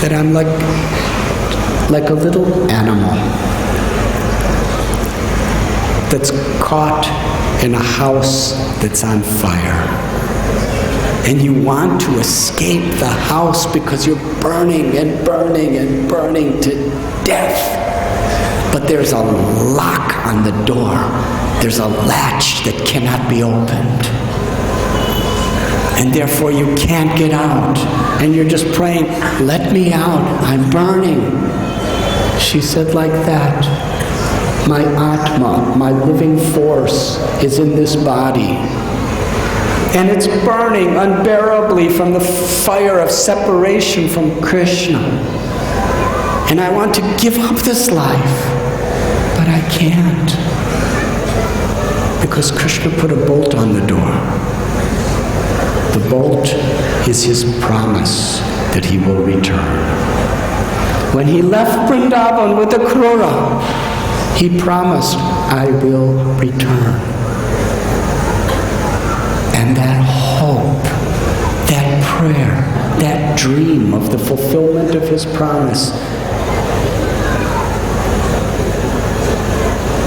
that I'm like a little animal that's caught in a house that's on fire. And you want to escape the house because you're burning and burning and burning to death. But there's a lock on the door. There's a latch that cannot be opened. And therefore you can't get out. And you're just praying, let me out, I'm burning. She said like that, my Atma, my living force, is in this body. And it's burning unbearably from the fire of separation from Krishna. And I want to give up this life, but I can't. Because Krishna put a bolt on the door. The bolt is his promise that he will return. When he left Vrindavan with the Krura, he promised, I will return. And that hope, that prayer, that dream of the fulfillment of his promise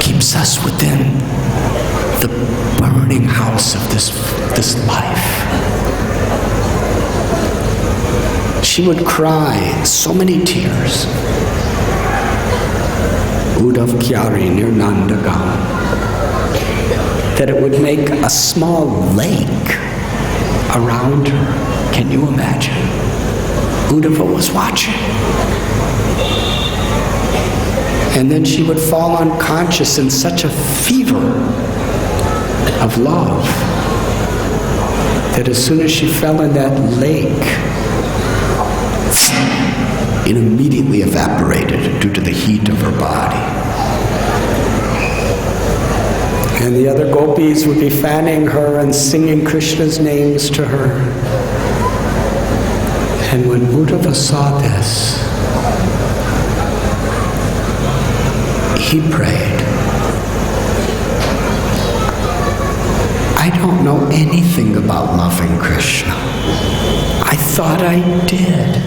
keeps us within the burning house of this life. She would cry so many tears. Udav Kyari near Nandagam, that it would make a small lake around her. Can you imagine? Uddhava was watching. And then she would fall unconscious in such a fever of love that as soon as she fell in that lake, it immediately evaporated due to the heat of her body. And the other gopis would be fanning her and singing Krishna's names to her. And when Uddhava saw this, he prayed, I don't know anything about loving Krishna. I thought I did.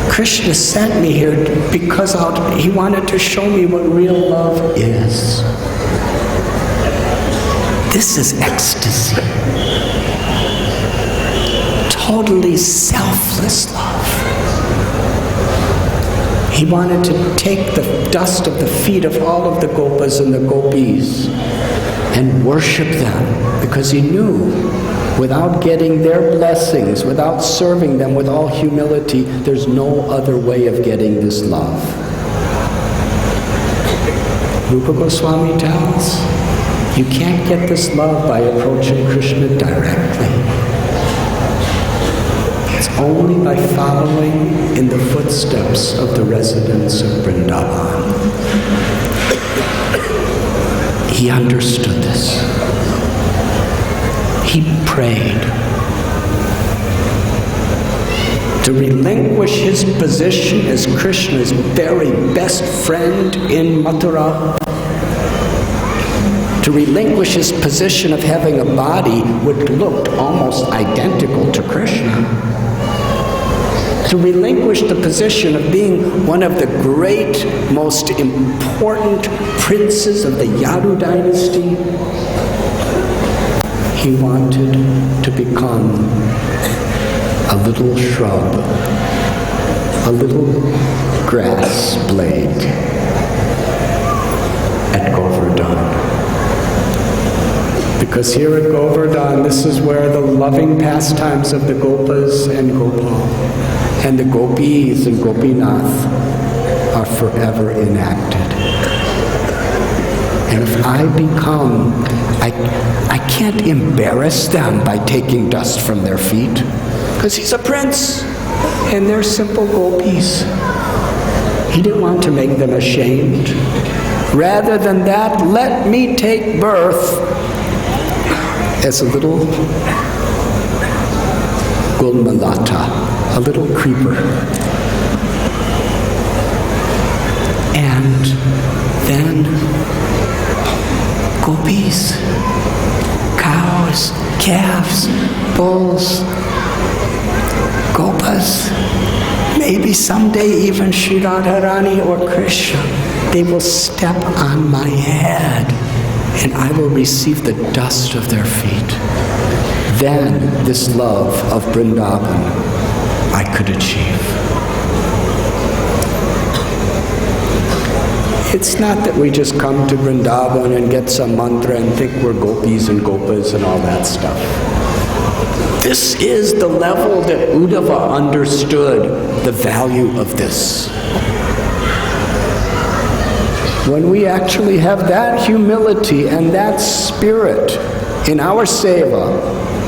Krishna sent me here because he wanted to show me what real love is. This is ecstasy. Totally selfless love. He wanted to take the dust of the feet of all of the gopas and the gopis and worship them, because he knew without getting their blessings, without serving them with all humility, there's no other way of getting this love. Rupa Goswami tells, you can't get this love by approaching Krishna directly. It's only by following in the footsteps of the residents of Vrindavan. He understood this. He prayed to relinquish his position as Krishna's very best friend in Mathura, to relinquish his position of having a body which looked almost identical to Krishna, to relinquish the position of being one of the great, most important princes of the Yadu dynasty. He wanted to become a little shrub, a little grass blade at Govardhan. Because here at Govardhan, this is where the loving pastimes of the Gopas and Gopal and the Gopis and Gopinath are forever enacted. And if I become, I can't embarrass them by taking dust from their feet, because he's a prince and they're simple gopis. He didn't want to make them ashamed. Rather than that, let me take birth as a little gulmalata, a little creeper. And then gopis, cows, calves, bulls, Gopas, maybe someday even Sri Radharani or Krishna, they will step on my head and I will receive the dust of their feet. Then this love of Vrindavan I could achieve. It's not that we just come to Vrindavan and get some mantra and think we're gopis and gopas and all that stuff. This is the level that Uddhava understood the value of this. When we actually have that humility and that spirit in our seva,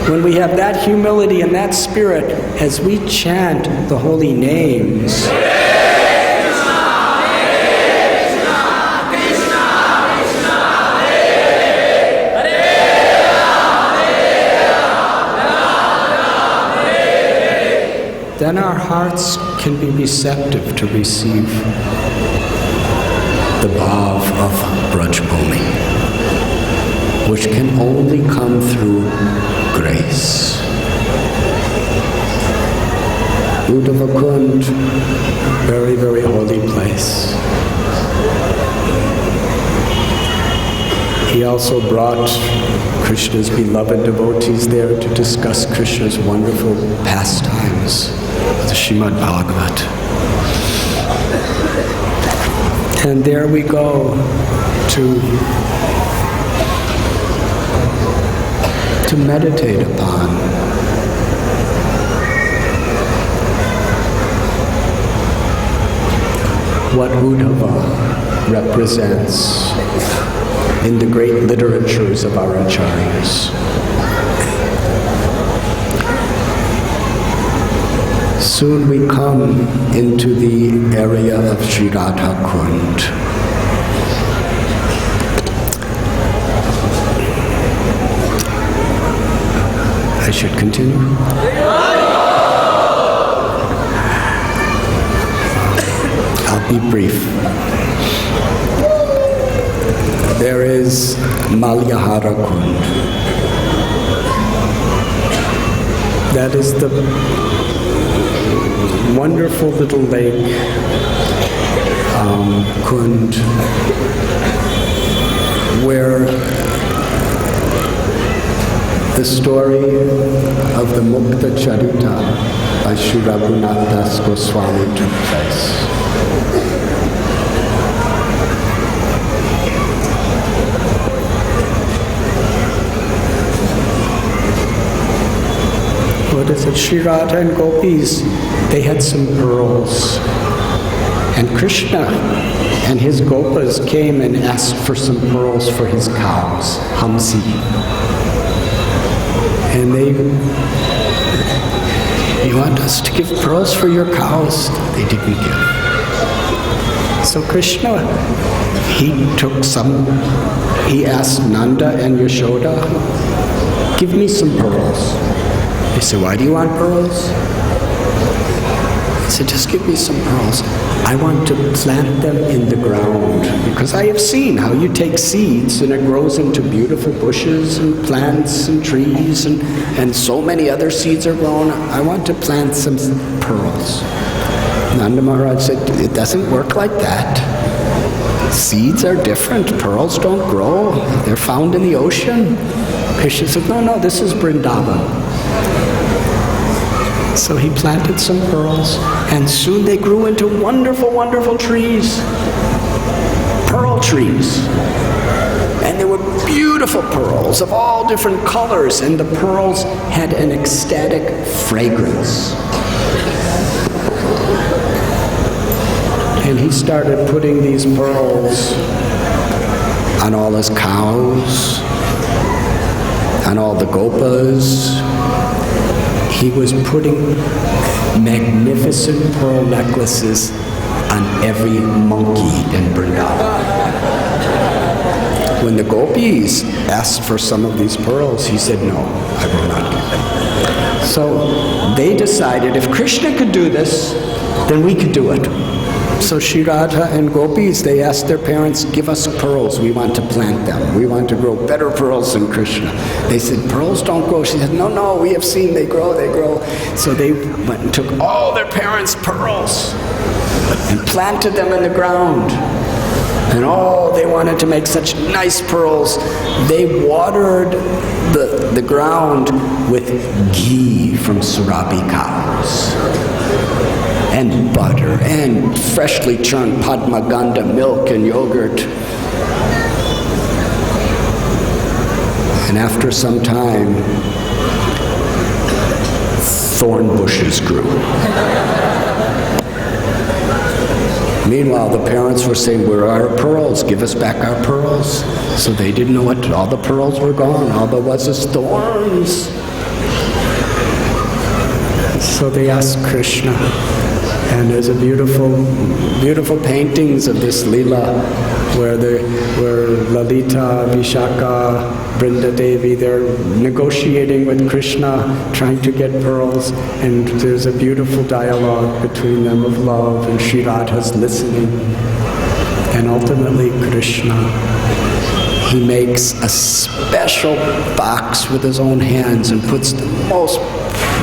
when we have that humility and that spirit as we chant the holy names, then our hearts can be receptive to receive the bhav of Brajbhumi, which can only come through grace. Uddhava Kund, very, very holy place. He also brought Krishna's beloved devotees there to discuss Krishna's wonderful pastimes, the Srimad Bhagavad. And there we go to meditate upon what Uddhava represents in the great literatures of our acharyas. Soon we come into the area of Sri Radha Kund. I should continue. I'll be brief. There is Malyahara Kund. That is the wonderful little lake, Kund, where the story of the Mukta Charita by Sri Radhanath Goswami took place. What is it? Sri Radha and Gopis, they had some pearls. And Krishna and his Gopas came and asked for some pearls for his cows, Hamsi. And you want us to give pearls for your cows? They didn't give. So Krishna, he asked Nanda and Yashoda, give me some pearls. They said, why do you want pearls? He said, just give me some pearls. I want to plant them in the ground, because I have seen how you take seeds and it grows into beautiful bushes and plants and trees and so many other seeds are grown. I want to plant some pearls. Nanda Maharaj said, it doesn't work like that. Seeds are different. Pearls don't grow. They're found in the ocean. Krishna said, no, this is Vrindavan. So he planted some pearls, and soon they grew into wonderful, wonderful trees. Pearl trees. And there were beautiful pearls of all different colors, and the pearls had an ecstatic fragrance. And he started putting these pearls on all his cows, on all the gopas. He was putting magnificent pearl necklaces on every monkey in Vrindavan. When the gopis asked for some of these pearls, he said, no, I will not give them. So they decided if Krishna could do this, then we could do it. So Shri Radha and gopis, they asked their parents, give us pearls, we want to plant them. We want to grow better pearls than Krishna. They said, pearls don't grow. She said, no, we have seen they grow. So they went and took all their parents' pearls and planted them in the ground. And they wanted to make such nice pearls. They watered the ground with ghee from Surabi cows, and butter, and freshly churned Padmaganda milk and yogurt. And after some time, thorn bushes grew. Meanwhile, the parents were saying, where are our pearls? Give us back our pearls. So they didn't know what, all the pearls were gone. All there was is thorns. So they asked Krishna. And there's a beautiful paintings of this Leela where Lalita, Vishaka, Brinda Devi, they're negotiating with Krishna, trying to get pearls, and there's a beautiful dialogue between them of love, and Shri Radha's listening. And ultimately Krishna, he makes a special box with his own hands and puts the most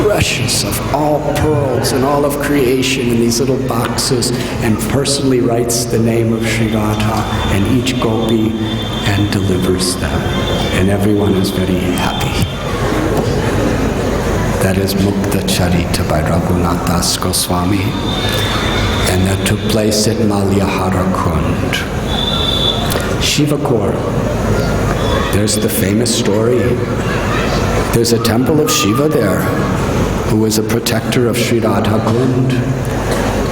precious of all pearls and all of creation in these little boxes, and personally writes the name of Shri Radha and each gopi and delivers them. And everyone is very happy. That is Mukta Charita by Radhanath Das Goswami. And that took place at Malyahara Kund. Shivakor. There's the famous story. There's a temple of Shiva there, who was a protector of Sri Radha Kund.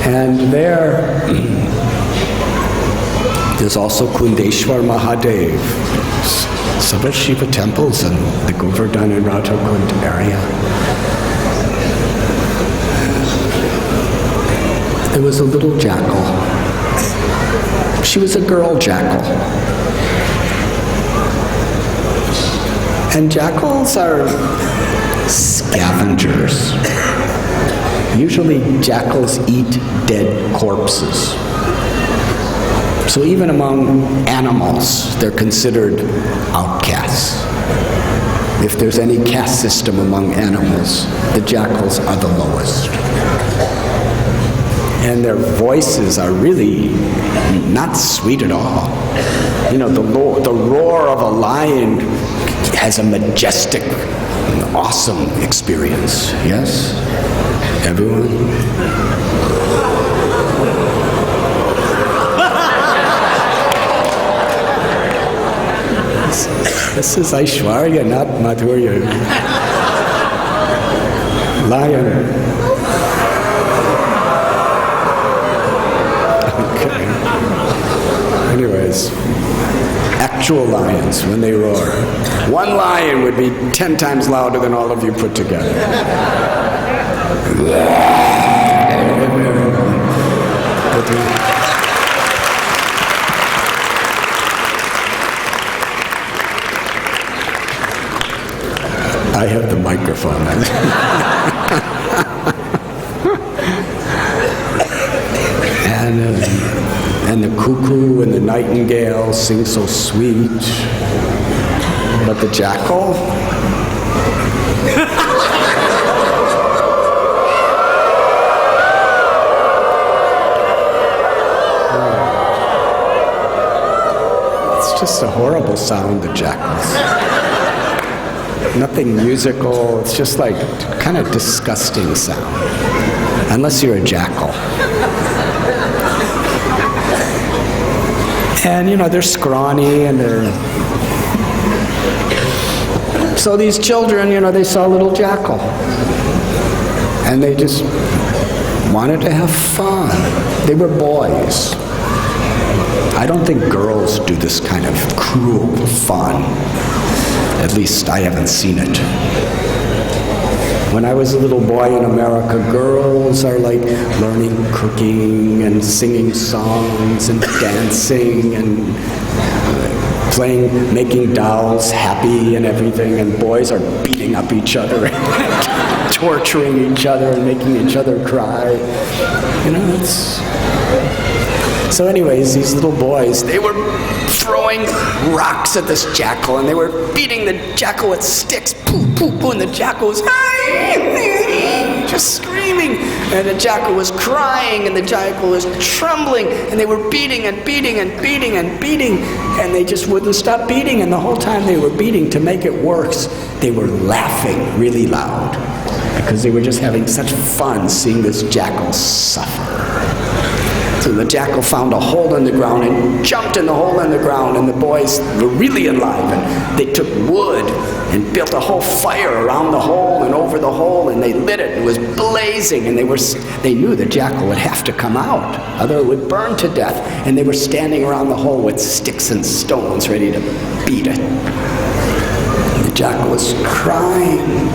And there's also Kundeshwar Mahadev. Several Shiva temples in the Govardhan and Radha Kund area. There was a little jackal. She was a girl jackal. And jackals are scavengers. Usually jackals eat dead corpses. So even among animals, they're considered outcasts. If there's any caste system among animals, the jackals are the lowest. And their voices are really not sweet at all. You know, the roar of a lion has a majestic, awesome experience. Yes? Everyone? This is Aishwarya, not Madhurya. Lion. Okay. Anyways, actual lions, when they roar. One lion would be 10 times louder than all of you put together. I have the microphone. And the cuckoo and the nightingale sing so sweet. But the jackal? It's just a horrible sound, the jackals. Nothing musical, it's just like kind of disgusting sound. Unless you're a jackal. And you know, they're scrawny and so these children, you know, they saw a little jackal. And they just wanted to have fun. They were boys. I don't think girls do this kind of cruel fun. At least I haven't seen it. When I was a little boy in America, girls are like learning cooking and singing songs and dancing and making dolls happy and everything, and boys are beating up each other and torturing each other and making each other cry. You know, So anyways, these little boys, they were throwing rocks at this jackal, and they were beating the jackal with sticks. Pooh, pooh, pooh, and the jackal was just screaming. And the jackal was crying, and the jackal was trembling, and they were beating and beating and beating and beating, and they just wouldn't stop beating. And the whole time they were beating, to make it worse, they were laughing really loud, because they were just having such fun seeing this jackal suffer. So the jackal found a hole in the ground and jumped in the hole in the ground, and the boys were really enlivened. They took wood and built a whole fire around the hole and over the hole, and they lit it. It was blazing, and they knew the jackal would have to come out, otherwise it would burn to death. And they were standing around the hole with sticks and stones ready to beat it. And the jackal was crying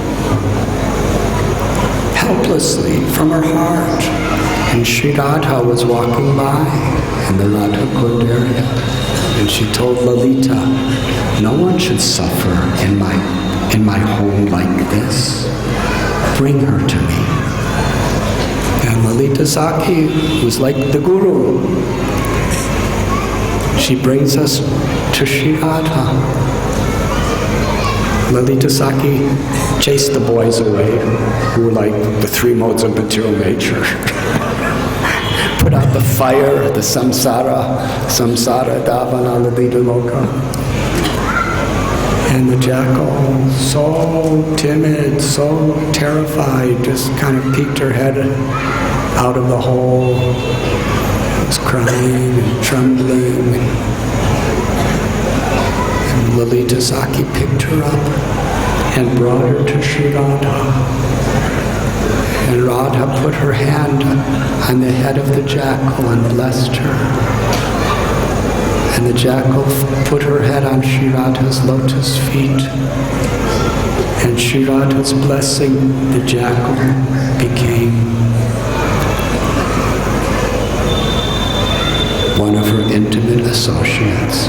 helplessly from her heart. And Sri Radha was walking by in the Radha Kund area, and she told Lalita, no one should suffer in my home like this. Bring her to me. And Lalita Saki was like the guru. She brings us to Sri Radha. Lalita Saki chased the boys away, who were like the three modes of material nature. Put out the fire, the samsara, davana, lalita loka. And the jackal, so timid, so terrified, just kind of peeked her head out of the hole. Was crying and trembling. And Lalita Saki picked her up and brought her to Sri Radha. And Radha put her hand on the head of the jackal and blessed her. And the jackal put her head on Sri Radha's lotus feet. And Sri Radha's blessing, the jackal became one of her intimate associates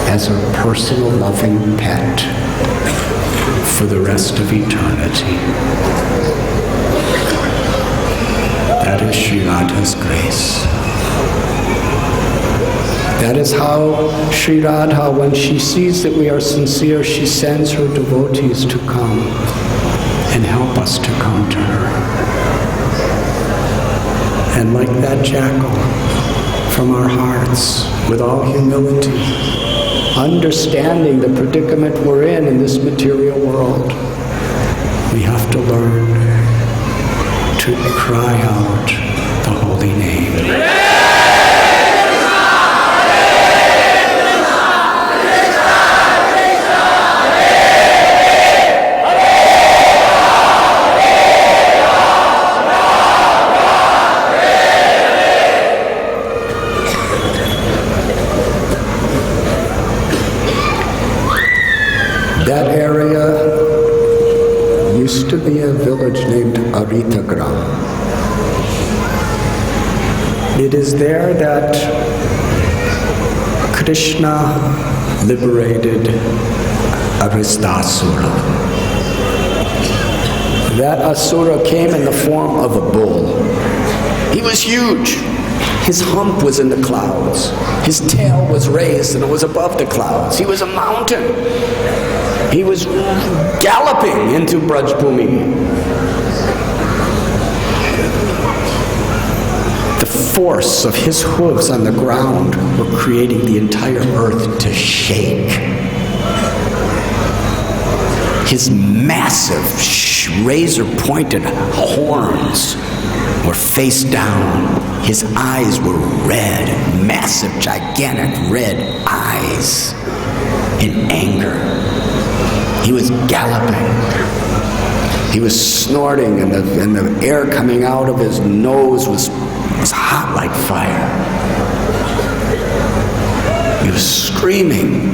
as her personal loving pet for the rest of eternity. That is Sri Radha's grace. That is how Sri Radha, when she sees that we are sincere, she sends her devotees to come and help us to come to her. And like that jackal, from our hearts, with all humility, understanding the predicament we're in this material world, we have to learn to cry out the holy name. That area used to be a village named Aritagram. It is there that Krishna liberated Aristasura. That Asura came in the form of a bull. He was huge. His hump was in the clouds. His tail was raised and it was above the clouds. He was a mountain. He was galloping into Brajbhumi. The force of his hooves on the ground were creating the entire earth to shake. His massive, razor-pointed horns were face down. His eyes were red, massive, gigantic red eyes in anger. He was galloping. He was snorting, and the air coming out of his nose was hot like fire. He was screaming,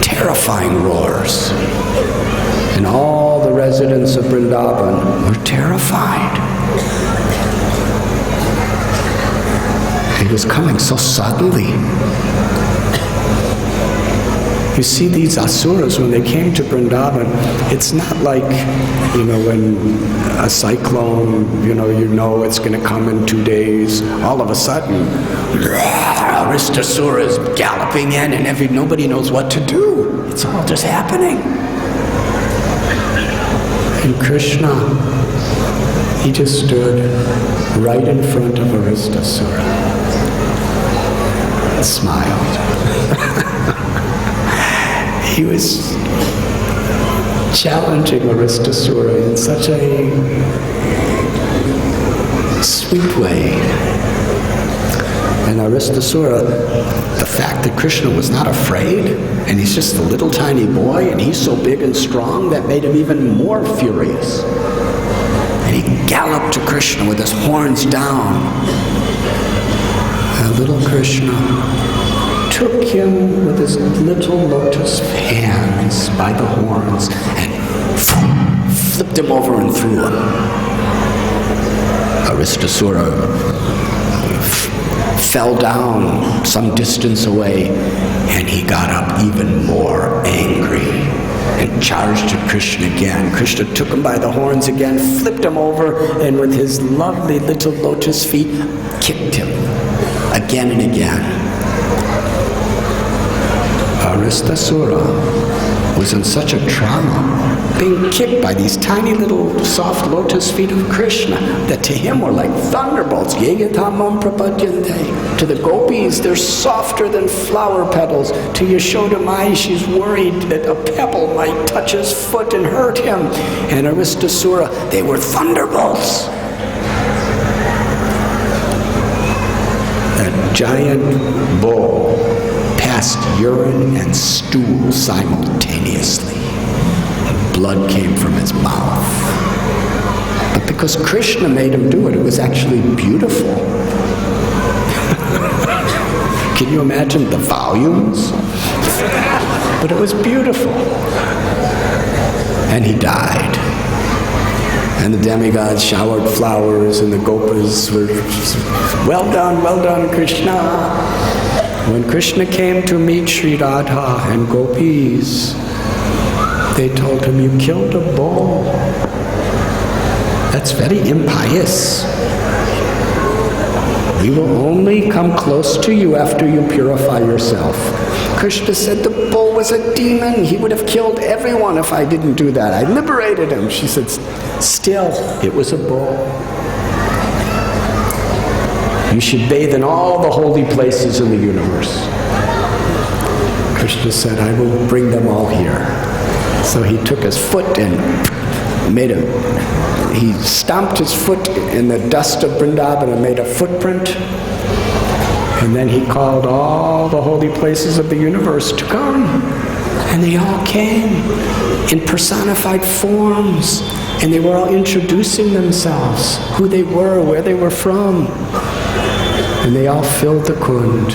terrifying roars. And all the residents of Vrindavan were terrified. He was coming so suddenly. You see, these asuras, when they came to Vrindavan, it's not like, when a cyclone, you know it's going to come in 2 days. All of a sudden, Aristasura is galloping in and nobody knows what to do. It's all just happening. And Krishna, he just stood right in front of Aristasura and smiled. He was challenging Aristasura in such a sweet way. And Aristasura, the fact that Krishna was not afraid, and he's just a little tiny boy, and he's so big and strong, that made him even more furious. And he galloped to Krishna with his horns down. And little Krishna took him with his little lotus hands by the horns and flipped him over and threw him. Aristasura fell down some distance away, and he got up even more angry and charged at Krishna again. Krishna took him by the horns again, flipped him over, and with his lovely little lotus feet, kicked him again and again. Aristasura was in such a trauma, being kicked by these tiny little soft lotus feet of Krishna, that to him were like thunderbolts. Yeyatamam prapadyante. To the gopis, they're softer than flower petals. To Yashoda Mai, she's worried that a pebble might touch his foot and hurt him. And Aristasura, they were thunderbolts. That giant bull passed urine and stool simultaneously. Blood came from his mouth. But because Krishna made him do it, it was actually beautiful. Can you imagine the volumes? But it was beautiful. And he died. And the demigods showered flowers, and the gopas were, well done, Krishna. When Krishna came to meet Sri Radha and gopis, they told him, "You killed a bull. That's very impious. We will only come close to you after you purify yourself." Krishna said, "The bull was a demon. He would have killed everyone if I didn't do that. I liberated him." She said, "Still, it was a bull. You should bathe in all the holy places in the universe." Krishna said, "I will bring them all here." So he took his foot and he stomped his foot in the dust of Vrindavan and made a footprint. And then he called all the holy places of the universe to come. And they all came in personified forms. And they were all introducing themselves, who they were, where they were from. And they all filled the kund.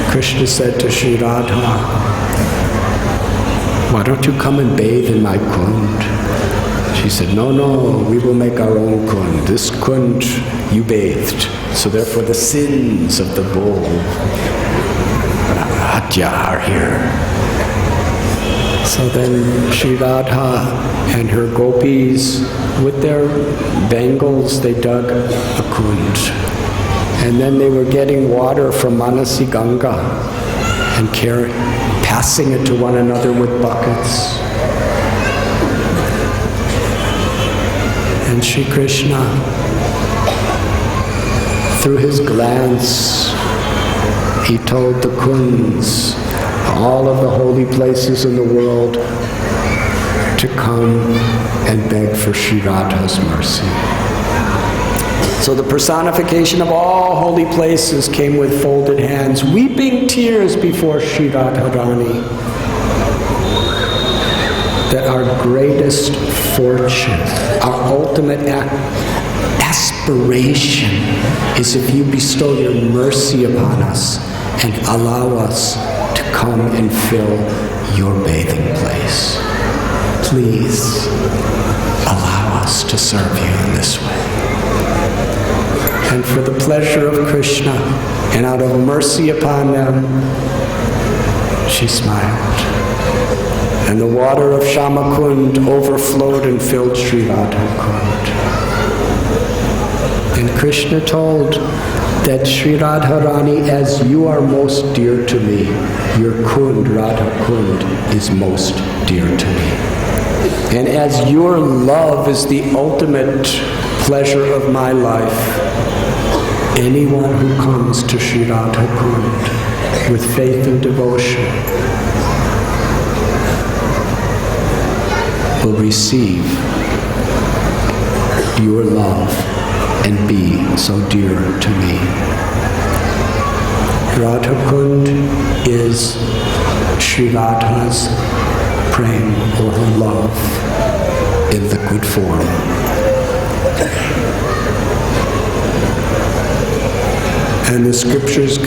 Krishna said to Sri Radha, "Why don't you come and bathe in my kund?" She said, No, we will make our own kund. This kund you bathed. So therefore the sins of the bull Hatya are here. So then Sri Radha and her gopis, with their bangles, they dug a kund. And then they were getting water from Manasi Ganga and passing it to one another with buckets. And Sri Krishna, through his glance, he told the kunds, all of the holy places in the world, to come and beg for Sri Radha's mercy. So the personification of all holy places came with folded hands, weeping tears before Sri Radharani. That our greatest fortune, our ultimate aspiration is if you bestow your mercy upon us and allow us to come and fill your bathing place. Please allow us to serve you in this way. and for the pleasure of Krishna, and out of mercy upon them, she smiled. And the water of Shamakund overflowed and filled Sri Radhakund. And Krishna told that Sri Radharani, as you are most dear to me, your Kund, Radhakund, is most dear to me. And as your love is the ultimate pleasure of my life, anyone who comes to Sri Radhakund with faith and devotion will receive your love and be so dear to me. Radhakund is Sri Radha's prem or her love in the good form. And the scriptures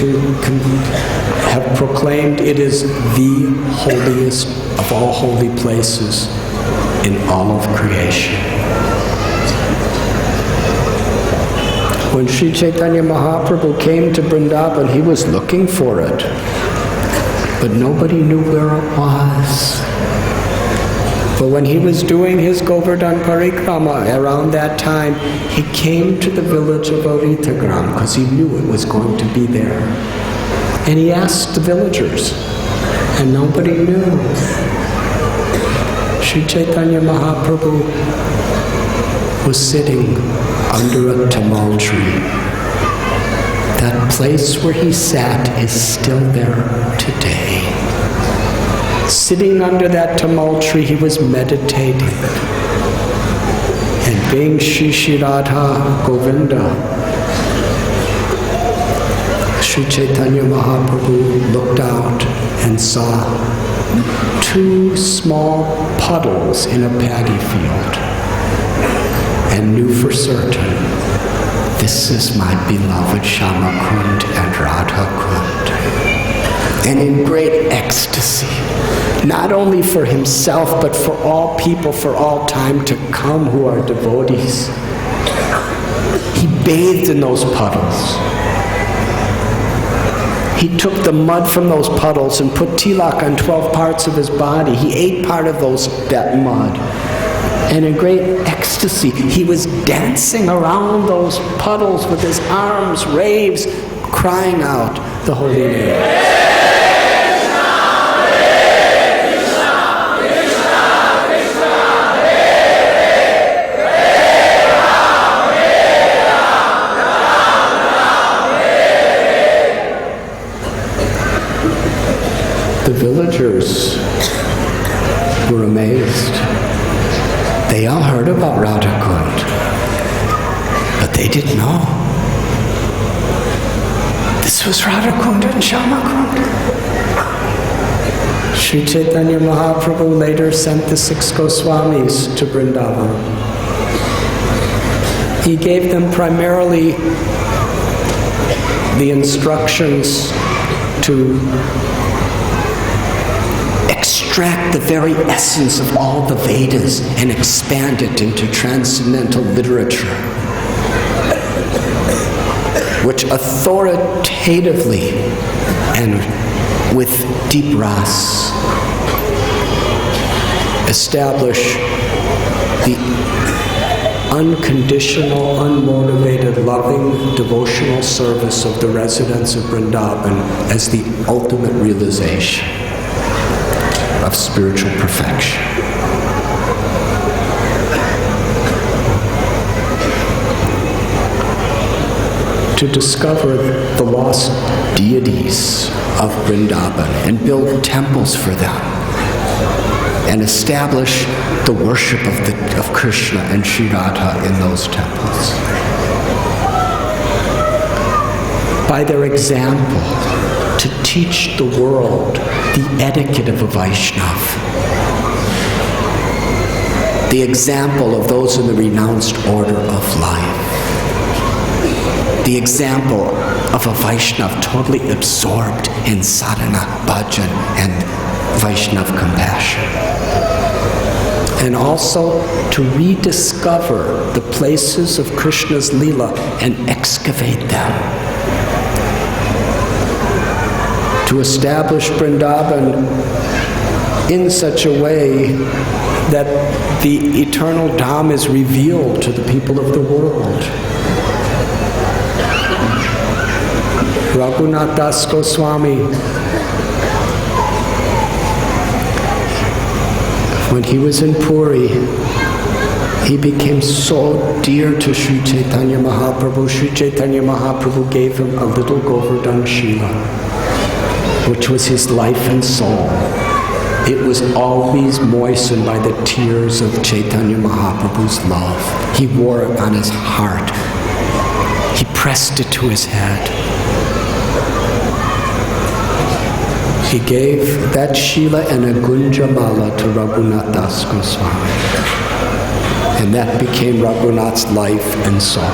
have proclaimed it is the holiest of all holy places in all of creation. When Sri Chaitanya Mahaprabhu came to Vrindavan, he was looking for it, but nobody knew where it was. But when he was doing his Govardhan Parikrama around that time, he came to the village of Aritagram because he knew it was going to be there. And he asked the villagers, and nobody knew. Sri Chaitanya Mahaprabhu was sitting under a tamal tree. That place where he sat is still there today. Sitting under that tamal tree, he was meditating. And being Shri Radha Govinda, Sri Chaitanya Mahaprabhu looked out and saw two small puddles in a paddy field and knew for certain, this is my beloved Shamakund and Radhakund. And in great ecstasy, not only for himself, but for all people, for all time to come who are devotees, he bathed in those puddles. He took the mud from those puddles and put tilak on 12 parts of his body. He ate part of that mud. And in great ecstasy, he was dancing around those puddles with his arms raised, crying out the holy name. The villagers were amazed. They all heard about Radhakund, but they didn't know. This was Radhakund and Shamakund. Sri Chaitanya Mahaprabhu later sent the 6 Goswamis to Vrindavan. He gave them primarily the instructions to extract the very essence of all the Vedas and expand it into transcendental literature, which authoritatively and with deep ras establish the unconditional, unmotivated, loving, devotional service of the residents of Vrindavan as the ultimate realization of spiritual perfection. To discover the lost deities of Vrindavan and build temples for them and establish the worship of Krishna and Sri Radha in those temples. By their example, to teach the world the etiquette of a Vaishnav, the example of those in the renounced order of life, the example of a Vaishnav totally absorbed in sadhana, bhajan, and Vaishnav compassion. and also to rediscover the places of Krishna's Leela and excavate them. To establish Vrindavan in such a way that the eternal Dham is revealed to the people of the world. Radhanath Das Goswami, when he was in Puri, he became so dear to Sri Chaitanya Mahaprabhu. Sri Chaitanya Mahaprabhu gave him a little Govardhan Shila, which was his life and soul. It was always moistened by the tears of Chaitanya Mahaprabhu's love. He wore it on his heart. He pressed it to his head. He gave that Shila and a Gunjamala to Radhanath Das Goswami. And that became Radhanath's life and soul.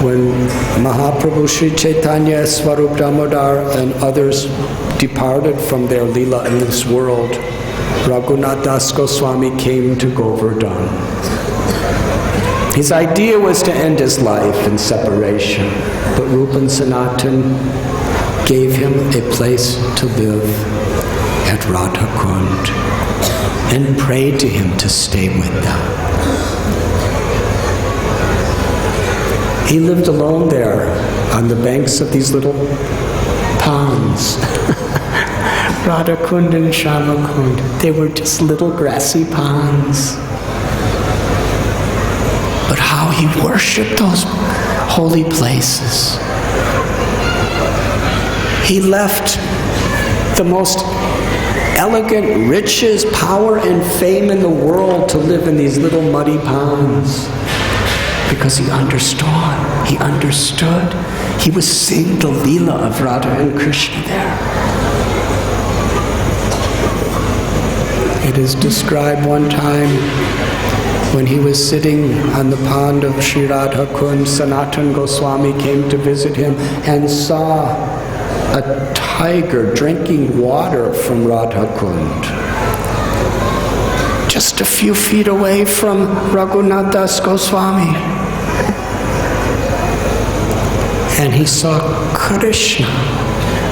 When Mahaprabhu Sri Chaitanya, Swarup Damodar, and others departed from their Leela in this world, Radhanath Das Goswami came to Govardhan. His idea was to end his life in separation, but Rupa and Sanatan gave him a place to live at Radha Kund and prayed to him to stay with them. He lived alone there on the banks of these little ponds. Radha Kund and Shama Kund. They were just little grassy ponds. But how he worshipped those holy places. He left the most elegant riches, power, and fame in the world to live in these little muddy ponds. Because he understood. He understood. He was seeing the Leela of Radha and Krishna there. It is described one time when he was sitting on the pond of Sri Radha Kund, Sanatan Goswami came to visit him and saw a tiger drinking water from Radha Kund. Just a few feet away from Radhanath Das Goswami. And he saw Krishna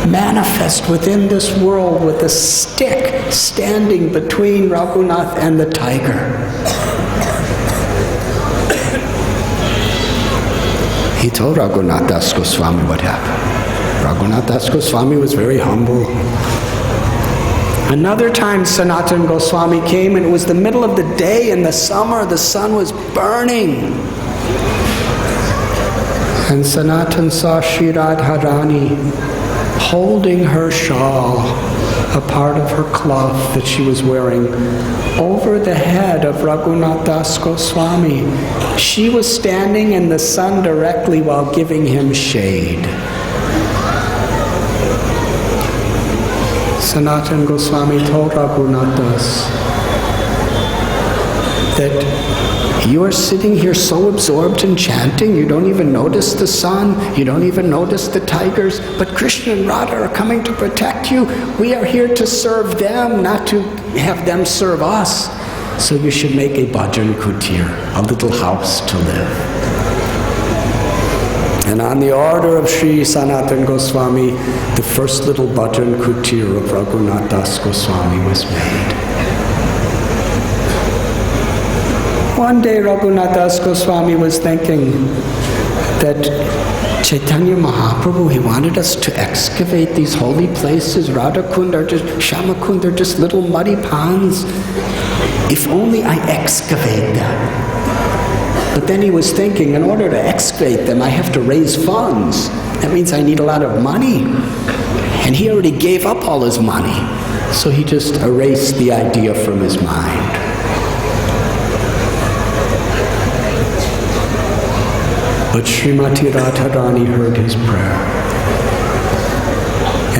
manifest within this world with a stick standing between Radhanath and the tiger. He told Radhanath Das Goswami what happened. Radhanath Das Goswami was very humble. Another time Sanatan Goswami came, and it was the middle of the day in the summer. The sun was burning. And Sanatan saw Sri Radharani holding her shawl, a part of her cloth that she was wearing, over the head of Radhanath Das Goswami. She was standing in the sun directly while giving him shade. Sanatan Goswami told Radhanath Das that you are sitting here so absorbed in chanting, you don't even notice the sun, you don't even notice the tigers, but Krishna and Radha are coming to protect you. We are here to serve them, not to have them serve us. So you should make a bhajan kutir, a little house to live. And on the order of Sri Sanatan Goswami, the first little bhajan kutir of Radhanath Das Goswami was made. One day Radhanath Das Goswami was thinking that Chaitanya Mahaprabhu, he wanted us to excavate these holy places. Radha Kund or just Shama Kund, they're just little muddy ponds. If only I excavate them. But then he was thinking, in order to excavate them, I have to raise funds. That means I need a lot of money. And he already gave up all his money. So he just erased the idea from his mind. But Srimati Radharani heard his prayer.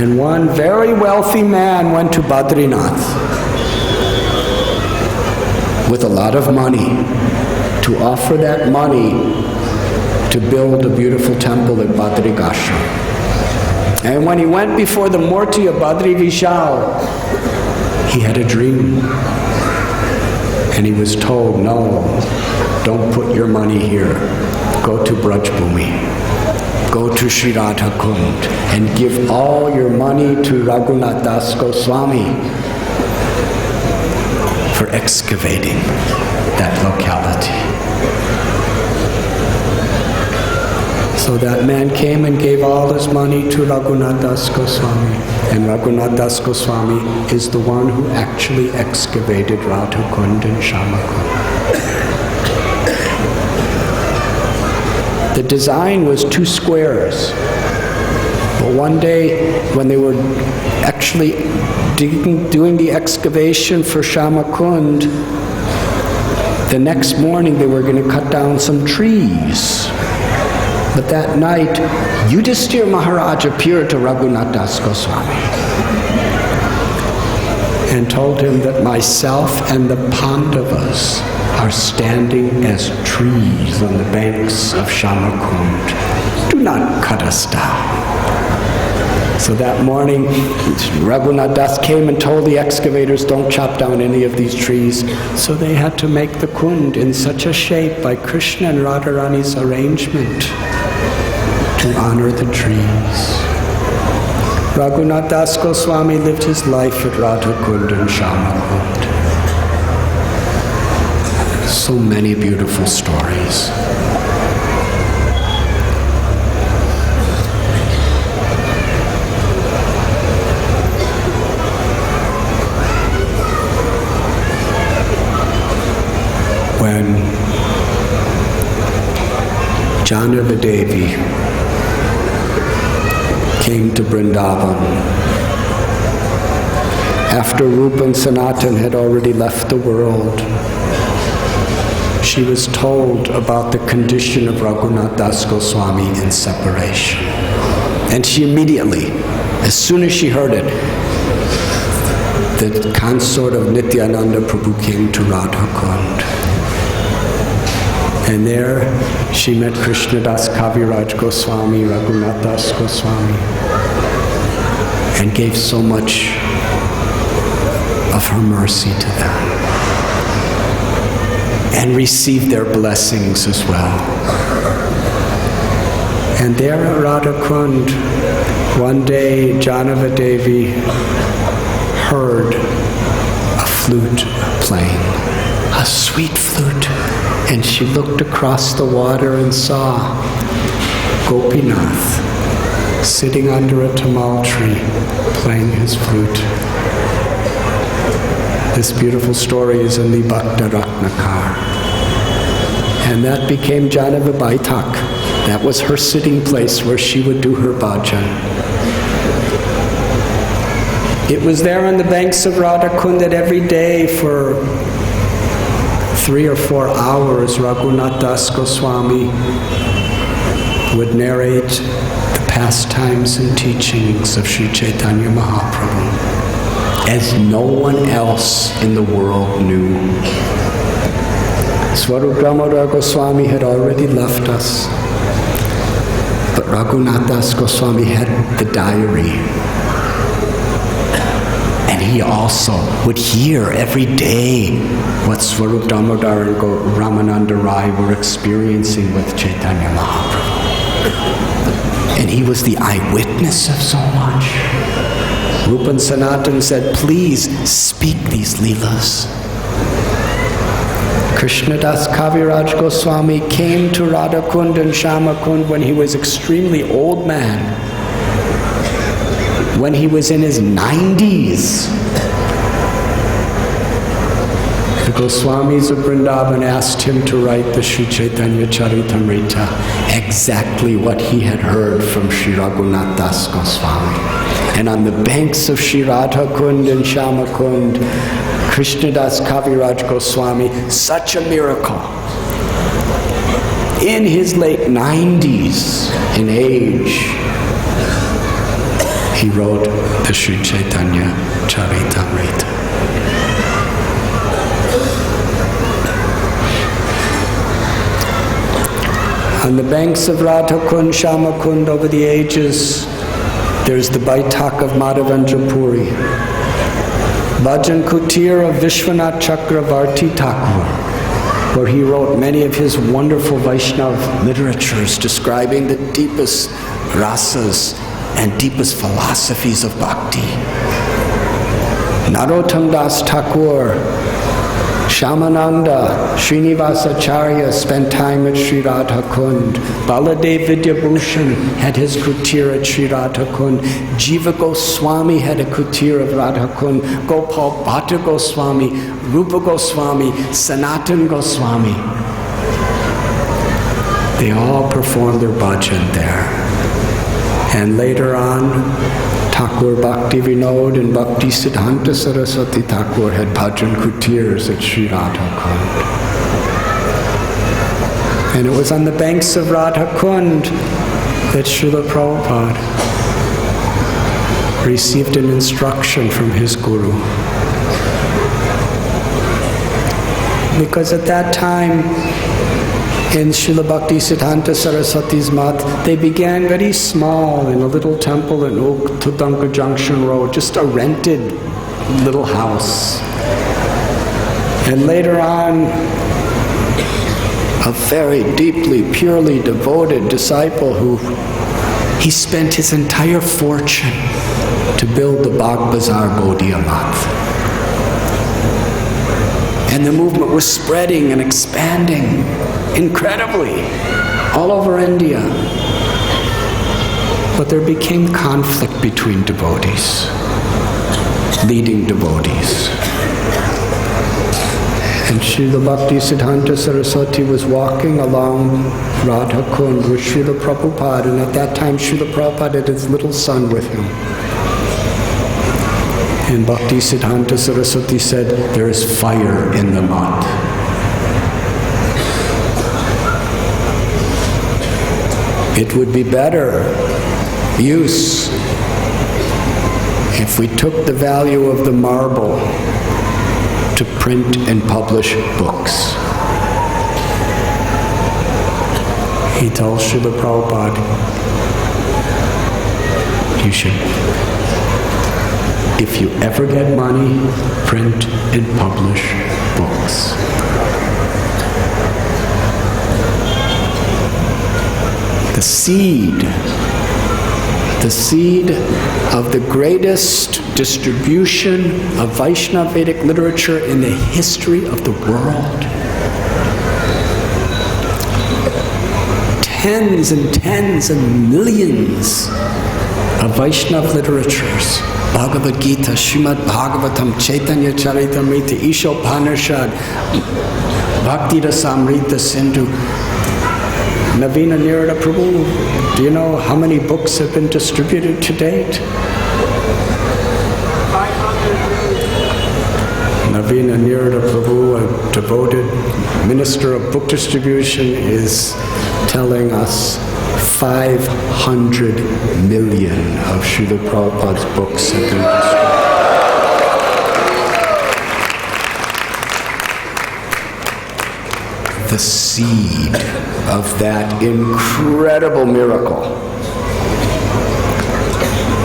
And one very wealthy man went to Badrinath with a lot of money to offer that money to build a beautiful temple at Badrigashram. And when he went before the Murti of Badri Vishal, he had a dream. And he was told, no, don't put your money here. Go to Braj Bhumi. Go to Sri Radha Kund and give all your money to Radhanath Das Goswami for excavating that locality. So that man came and gave all his money to Radhanath Das Goswami. And Radhanath Das Goswami is the one who actually excavated Radha Kund and Shama Kund. The design was 2 squares. But one day, when they were actually doing the excavation for Shama Kund, the next morning they were going to cut down some trees. But that night, Yudhishthira Maharaj appeared to Radhanath Das Goswami and told him that myself and the Pandavas are standing as trees on the banks of Shama Kund. Do not cut us down. So that morning, Radhanath Das came and told the excavators, don't chop down any of these trees. So they had to make the Kund in such a shape by Krishna and Radharani's arrangement to honor the trees. Radhanath Das Goswami lived his life at Radha Kund and Shama Kund. So many beautiful stories. When Janava-Devi came to Vrindavan, after Rupa and Sanatan had already left the world, she was told about the condition of Radhanath Das Goswami in separation. And she immediately, as soon as she heard it, the consort of Nityananda Prabhu came to Radha Kund. And there she met Krishnadas Kaviraj Goswami, Radhanath Das Goswami, and gave so much of her mercy to them, and received their blessings as well. And there at Radha Kund, one day Janava-Devi heard a flute playing, a sweet flute. And she looked across the water and saw Gopinath sitting under a tamal tree playing his flute. This beautiful story is in the Bhakta Ratnakar. And that became Janava Baitak. That was her sitting place where she would do her bhajan. It was there on the banks of Radha Kund that every day for 3 or 4 hours, Radhanath Das Goswami would narrate the pastimes and teachings of Sri Chaitanya Mahaprabhu, as no one else in the world knew. Swarup Damodar Goswami had already left us, but Radhanath Das Goswami had the diary. And he also would hear every day what Swarup Damodar and Ramananda Rai were experiencing with Chaitanya Mahaprabhu. And he was the eyewitness of so much. Rupa and Sanatan said, please speak these leelas. Krishnadas Kaviraj Goswami came to Radha Kund and Shama Kund when he was extremely old man. When he was in his 90s, the Goswamis of Vrindavan asked him to write the Sri Chaitanya Charitamrita, exactly what he had heard from Sri Radhanath Das Goswami. And on the banks of Sri Radha Kund and Shama Kund, Krishnadas Kaviraj Goswami, such a miracle. In his late 90s in age, he wrote the Sri Chaitanya Charitamrita. On the banks of Radha Kund, Shama Kund, over the ages, there's the Baitak of Madhavendra Puri. Bhajan Kutir of Vishwanath Chakravarti Thakur, where he wrote many of his wonderful Vaishnav literatures describing the deepest rasas and deepest philosophies of bhakti. Narottam Das Thakur, Shamananda, Srinivasacharya spent time at Sri Radha Kund. Baladev Vidyabhushan had his kutir at Sri Radha Kund. Jiva Goswami had a kutir of Radha Kund. Gopal Bhatta Goswami, Rupa Goswami, Sanatan Goswami. They all performed their bhajan there. And later on, Thakur Bhakti Vinod and Bhakti Siddhanta Saraswati Thakur had bhajan kutirs at Sri Radha Kund. And it was on the banks of Radha Kund that Srila Prabhupada received an instruction from his guru. Because at that time, in Srila Bhakti Siddhanta Saraswati's mat, they began very small in a little temple in Tudanka Junction Road, just a rented little house. And later on, a very deeply, purely devoted disciple he spent his entire fortune to build the Bagh Bazar Gaudiya Math. And the movement was spreading and expanding incredibly all over India. But there became conflict between devotees, leading devotees. And Srila Bhakti Siddhanta Saraswati was walking along Radha Kund with Srila Prabhupada, and at that time Srila Prabhupada had his little son with him. And Bhakti Siddhanta Saraswati said, "There is fire in the mat." It would be better use if we took the value of the marble to print and publish books. He told Srila Prabhupada, you should, if you ever get money, print and publish books. The seed of the greatest distribution of Vaishnava Vedic literature in the history of the world. Tens and tens and millions of Vaishnava literatures. Bhagavad Gita, Srimad Bhagavatam, Chaitanya Charitamrita, Ishopanishad, Bhakti Rasamrita Sindhu. Navina Nirada Prabhu, do you know how many books have been distributed to date? 500. Navina Nirada Prabhu, a devoted minister of book distribution, is telling us 500 million of Srila Prabhupada's books have been distributed. The seed of that incredible miracle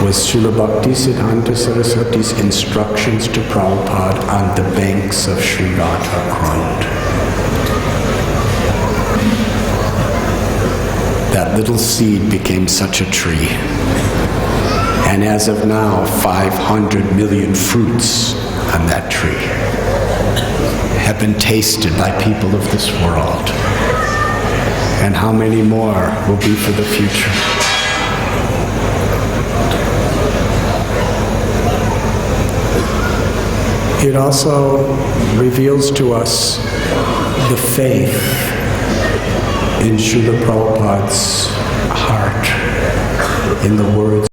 was Srila Bhakti Siddhanta Saraswati's instructions to Prabhupada on the banks of Sri Radha Kund. That little seed became such a tree. And as of now, 500 million fruits on that tree have been tasted by people of this world. And how many more will be for the future? It also reveals to us the faith in Srila Prabhupada's heart, in the words